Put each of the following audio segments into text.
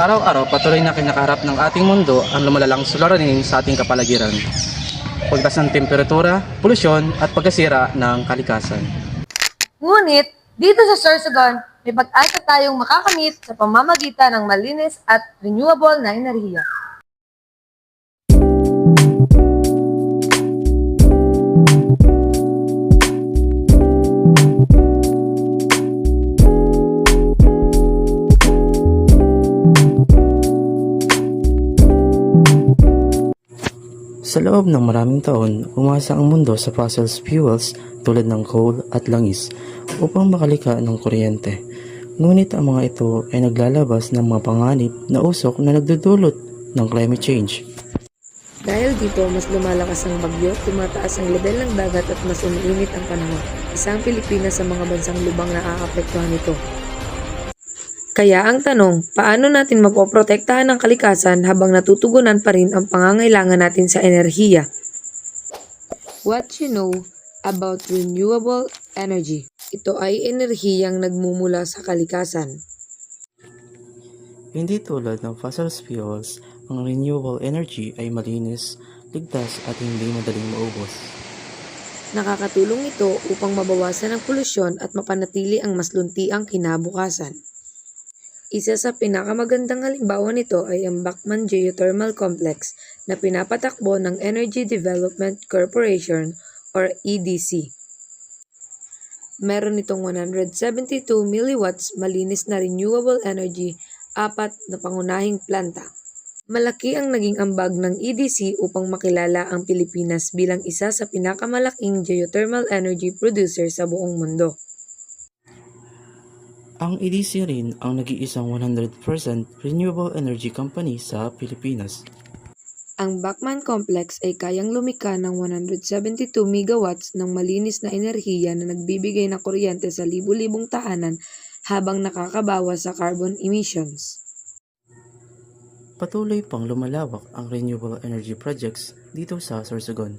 Araw-araw patuloy na kinakaharap ng ating mundo ang lumalalang suliranin sa ating kapaligiran. Pagtaas ng temperatura, polusyon at pagkasira ng kalikasan. Ngunit, dito sa Sorsogon, may pag-asa tayong makakamit sa pamamagitan ng malinis at renewable na enerhiya. Sa loob ng maraming taon, umasa ang mundo sa fossil fuels tulad ng coal at langis upang makalika ng kuryente. Ngunit ang mga ito ay naglalabas ng mga panganib na usok na nagdudulot ng climate change. Dahil dito, mas lumalakas ang bagyo, tumataas ang level ng dagat at mas umiinit ang panahon. Isa ang Pilipinas sa mga bansang lubang na aapektuhan nito. Kaya ang tanong, paano natin mapoprotektahan ang kalikasan habang natutugunan pa rin ang pangangailangan natin sa enerhiya? What you know about renewable energy? Ito ay enerhiyang nagmumula sa kalikasan. Hindi tulad ng fossil fuels, ang renewable energy ay malinis, ligtas at hindi madaling maubos. Nakakatulong ito upang mabawasan ang polusyon at mapanatili ang mas luntiang kinabukasan. Isa sa pinakamagandang halimbawa nito ay ang Bachman Geothermal Complex na pinapatakbo ng Energy Development Corporation or EDC. Meron itong 172 milliwatts malinis na renewable energy, 4 na pangunahing planta. Malaki ang naging ambag ng EDC upang makilala ang Pilipinas bilang isa sa pinakamalaking geothermal energy producer sa buong mundo. Ang EDC rin ang nag-iisang 100% renewable energy company sa Pilipinas. Ang Bachman Complex ay kayang lumika ng 172 megawatts ng malinis na enerhiya na nagbibigay ng kuryente sa libu-libong tahanan habang nakakabawas sa carbon emissions. Patuloy pang lumalawak ang renewable energy projects dito sa Sorsogon.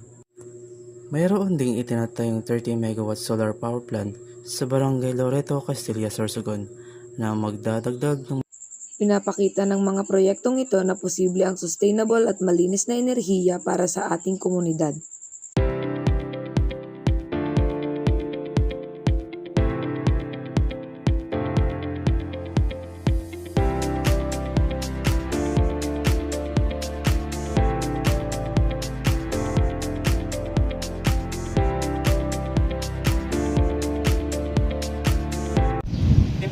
Mayroon ding itinatayong 30 megawatt solar power plant sa Barangay Loreto, Castilla, Sorsogon na magdadagdag ng Pinapakita ng mga proyektong ito na posible ang sustainable at malinis na enerhiya para sa ating komunidad.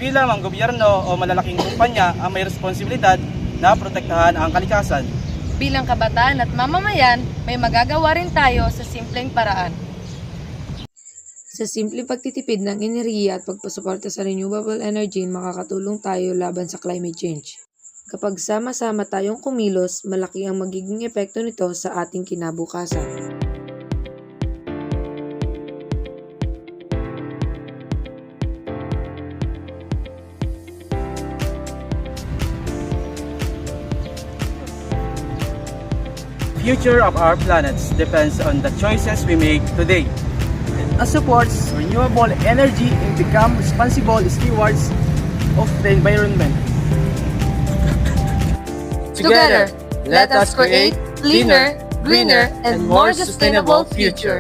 Hindi lamang gobyerno o malalaking kumpanya ang may responsibilidad na protektahan ang kalikasan. Bilang kabataan at mamamayan, may magagawa rin tayo sa simpleng paraan. Sa simpleng pagtitipid ng enerhiya at pagpasuporta sa renewable energy, makakatulong tayo laban sa climate change. Kapag sama-sama tayong kumilos, malaki ang magiging epekto nito sa ating kinabukasan. The future of our planet depends on the choices we make today. And supports renewable energy and become responsible stewards of the environment. Together, let us create cleaner, greener, and more sustainable future.